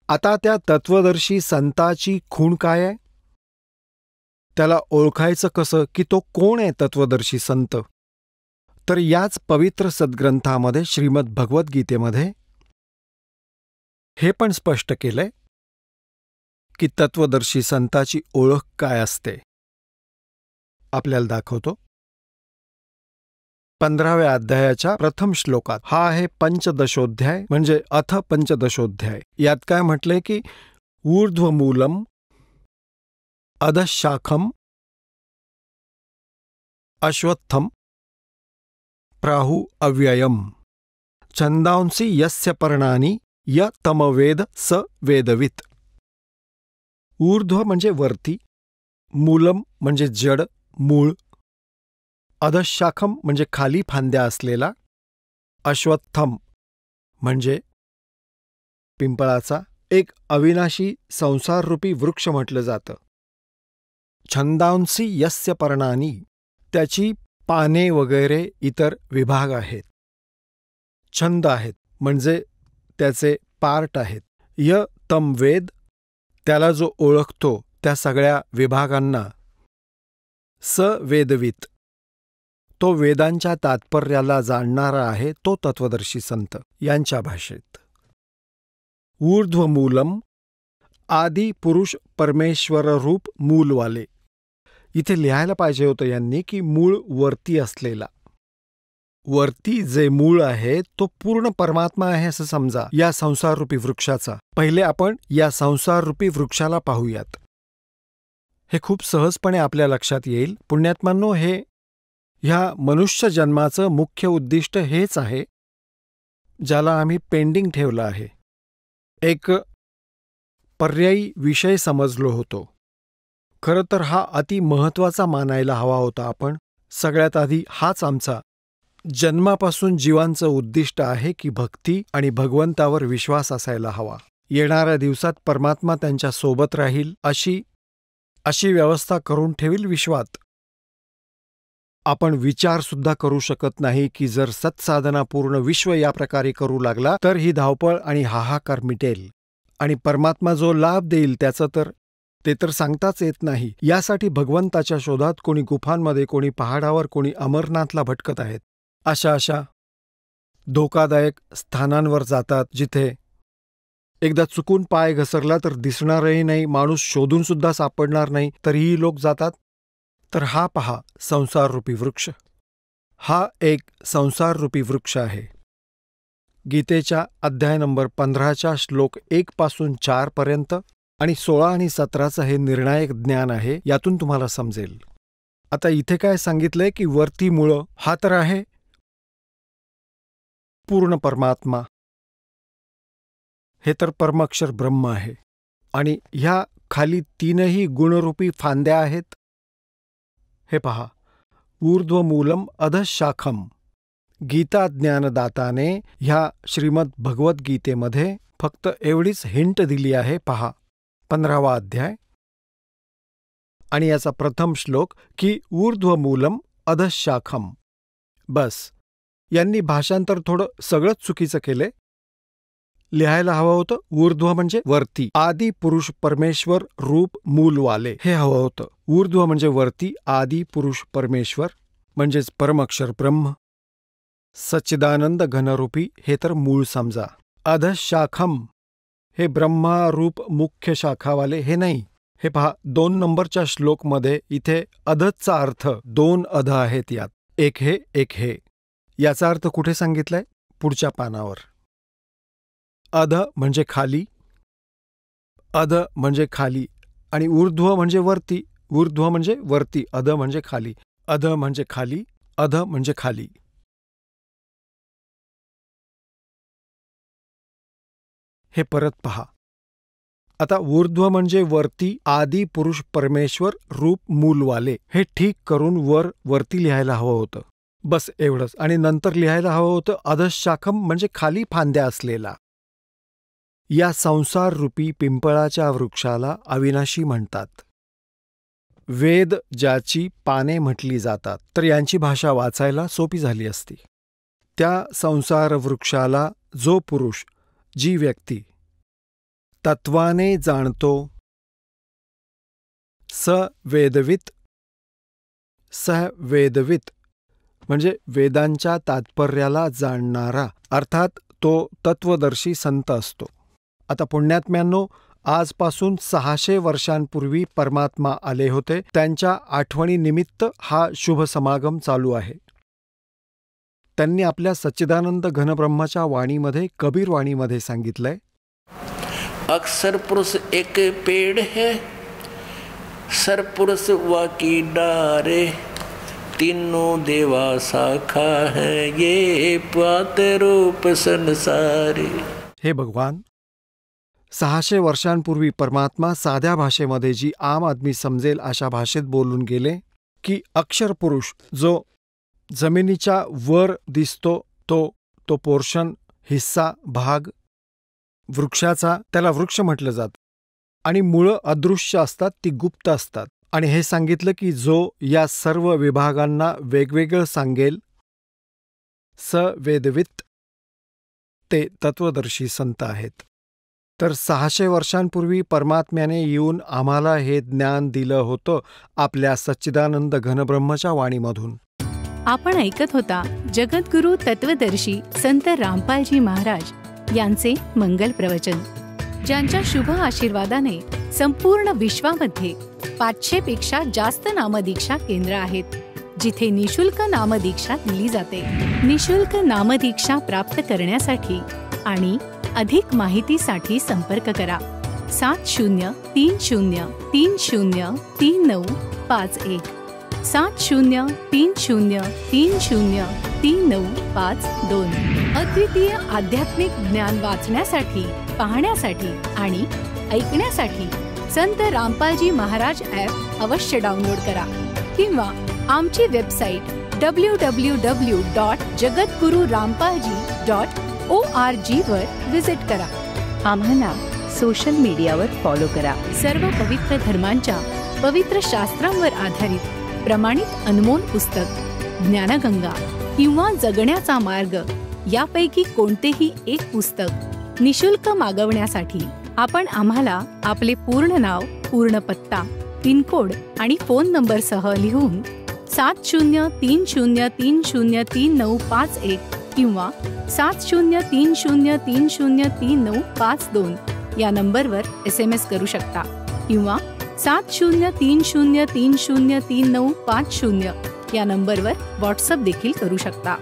आता त्या तत्वदर्शी संताची खूण काय आहे? त्याला ओळखायचं कसं की तो कोण आहे तत्वदर्शी संत? तर याच पवित्र सद्ग्रंथामध्ये श्रीमद भगवद्गीतेमध्ये हे पण स्पष्ट केलंय की तत्वदर्शी संताची ओळख काय असते. आपल्याला दाखवतो. 15व्या अध्यायाच्या प्रथम श्लोकात. हा आहे पंचदशोध्याय म्हणजे अथ पंचदशोध्याय. यात काय म्हटलंय की ऊर्ध्वमूलम अधशाखम अश्वत्थम प्राहु अव्ययम छंदांसी यस्य पर्णानि य तमवेद स वेदवित. ऊर्ध्व म्हणजे वरती, मूलम म्हणजे जड, मूळ, अधशाखम म्हणजे खाली फांद्या असलेला, अश्वत्थम म्हणजे पिंपळाचा एक अविनाशी संसाररूपी वृक्ष म्हटलं जातं. छंदांसी यस्य पर्णानि त्याची पाने वगैरे इतर विभाग आहेत. छंद आहेत म्हणजे त्याचे पार्ट आहेत. य तम वेद त्याला जो ओळखतो त्या सगळ्या विभागांना. स वेदवित तो वेदांच्या तात्पर्याला जाणणारा आहे तो तत्वदर्शी संत यांच्या भाषेत. ऊर्ध्वमूलम आदि पुरुष परमेश्वररूप मूलवाले. इथे लिहायला पाहिजे होतं यांनी की मूळ वरती असलेला. वरती जे मूळ आहे तो पूर्ण परमात्मा आहे असं समजा या संसाररूपी वृक्षाचा. पहिले आपण या संसाररूपी वृक्षाला पाहूयात. हे खूप सहजपणे आपल्या लक्षात येईल. पुण्यात्मांनो, हे ह्या मनुष्य जन्माचं मुख्य उद्दिष्ट हेच आहे ज्याला आम्ही पेंडिंग ठेवलं आहे. एक पर्यायी विषय समजलो होतो. खरं तर हा अति महत्त्वाचा मानायला हवा होता आपण. सगळ्यात आधी हाच आमचा जन्मापासून जीवांचं उद्दिष्ट आहे की भक्ती आणि भगवंतावर विश्वास असायला हवा. येणाऱ्या दिवसात परमात्मा त्यांच्या सोबत राहील अशी व्यवस्था करून ठेवील विश्वात. आपण विचारसुद्धा करू शकत नाही की जर सत्साधना पूर्ण विश्व या प्रकारे करू लागला तर ही धावपळ आणि हाहाकार मिटेल आणि परमात्मा जो लाभ देईल त्याचं ते तर सांगताच येत नाही. यासाठी भगवंताच्या शोधात कोणी गुफांमध्ये, कोणी पहाडावर, कोणी अमरनाथला भटकत आहेत. अशा धोकादायक स्थानांवर जातात जिथे एकदा चुकून पाय घसरला तर दिसणारही नाही, माणूस शोधूनसुद्धा सापडणार नाही, तरीही लोक जातात. तर हा पहा संसाररूपी वृक्ष. हा एक संसाररूपी वृक्ष आहे. गीतेच्या अध्याय नंबर 15च्या श्लोक 1 पासून 4 पर्यंत आणि 16 आणि 17चं हे निर्णायक ज्ञान आहे. यातून तुम्हाला समजेल. आता इथे काय सांगितलंय की वरती मुळं हा तर आहे पूर्ण परमात्मा. हे तर परमाक्षर ब्रह्म आहे. आणि ह्या खाली 3ही गुणरूपी फांद्या आहेत. हे पहा, ऊर्ध्वमूलम अधशाखम. गीता ज्ञानदाताने ह्या श्रीमद भगवद्गीतेमध्ये फक्त एवढीच हिंट दिली आहे. पहा 15वा अध्याय आणि याचा प्रथम श्लोक की ऊर्ध्वमूलम अधशाखम. बस, यांनी भाषांतर थोडं सगळंच चुकीचं केलंय. लिहायला हवं होतं ऊर्ध्व म्हणजे वरती, आदि पुरुष परमेश्वर रूप मूलवाले हे हवं होतं. ऊर्ध्व म्हणजे वरती, आदि पुरुष परमेश्वर म्हणजेच परमक्षर ब्रह्म, सच्चिदानंद घनरूपी हे तर मूळ समजा. अधशाखम हे ब्रह्मारूप मुख्य शाखावाले हे नाही. हे पहा 2 नंबरच्या श्लोकमध्ये इथे अधचा अर्थ 2 अध आहेत यात. एक हे. याचा अर्थ कुठे सांगितलाय? पुढच्या पानावर. अध म्हणजे खाली, अध म्हणजे खाली आणि ऊर्ध्व म्हणजे वरती. ऊर्ध्व म्हणजे वरती, अध म्हणजे खाली, अध म्हणजे खाली, अध म्हणजे खाली. हे परत पहा. आता ऊर्ध्व म्हणजे वरती, आदि पुरुष परमेश्वर रूप मूलवाले हे ठीक करून वरती लिहायला हवं होतं. बस एवढंच. आणि नंतर लिहायला हवं होतं अधशाखम म्हणजे खाली फांद्या असलेला. या संसाररूपी पिंपळाच्या वृक्षाला अविनाशी म्हणतात. वेद ज्याची पाने म्हटली जातात तर यांची भाषा वाचायला सोपी झाली असती. त्या संसार वृक्षाला जो पुरुष, जी व्यक्ती तत्वाने जाणतो. सवेदवित. वेदवित म्हणजे वेदांच्या तात्पर्याला जाणणारा, अर्थात तो तत्वदर्शी संत असतो. आता पुण्यात्म्यांनो, आजपासून 600 वर्षांपूर्वी परमात्मा आले होते. त्यांच्या आठवणीनिमित्त हा शुभ समागम चालू आहे. त्यांनी आपल्या सच्चिदानंद घनब्रह्माच्या वाणीमध्ये, कबीर वाणीमध्ये सांगितलंय, अक्सर पुरुष एक पेड़ है, सरपुरुष वाकी डारे, तीनों देवा शाखा है, ये पात रूप संसारे. हे भगवान, 600 वर्षांपूर्वी परमात्मा साध्या भाषेमध्ये, जी आम आदमी समजेल अशा भाषेत बोलून गेले की अक्षर पुरुष जो जमिनीच्या वर दिसतो, तो पोर्शन, हिस्सा, भाग वृक्षाचा, त्याला वृक्ष म्हटलं जातं. आणि मुळं अदृश्य असतात, ती गुप्त असतात. आणि हे सांगितलं की जो या सर्व विभागांना वेगवेगळं सांगेल, सवेदवित, ते तत्वदर्शी संत आहेत. तर 600 वर्षांपूर्वी परमात्म्याने येऊन आम्हाला हे ज्ञान दिलं होतं आपल्या सच्चिदानंद घनब्रह्माच्या वाणीमधून. आपण ऐकत होता जगद्गुरु तत्वदर्शी संत रामपालजी महाराज यांचे मंगल प्रवचन, ज्यांच्या शुभ आशीर्वादाने संपूर्ण विश्वामध्ये 500 पेक्षा जास्त नामदीक्षा केंद्र आहेत, जिथे निशुल्क नामदीक्षा दिली जाते. निशुल्क नामदीक्षा प्राप्त करण्यासाठी आणि अधिक माहितीसाठी संपर्क करा 7030303951 7030303952. अद्वितीय आध्यात्मिक ज्ञान वाचण्यासाठी, पाहण्यासाठी आणि ऐकण्यासाठी संत रामपालजी महाराज ॲप अवश्य डाउनलोड करा किंवा आमची वेबसाईट www.jagadgururampalji.org वर विजिट करा. आम्हाला सोशल मीडियावर फॉलो करा. सर्व पवित्र धर्मांच्या पवित्र शास्त्रांवर आधारित प्रमाणित अनमोल पुस्तक ज्ञानगंगा किंवा जगण्याचा मार्ग यापैकी कोणतेही एक पुस्तक निशुल्क मागवण्यासाठी आपण आम्हाला आपले पूर्ण नाव, पूर्ण पत्ता, पिनकोड आणि फोन नंबरसह लिहून 7030303951 किंवा 7030303952 या नंबरवर SMS करू शकता किंवा 7030303950 या नंबरवर व्हॉट्सअप देखील करू शकता.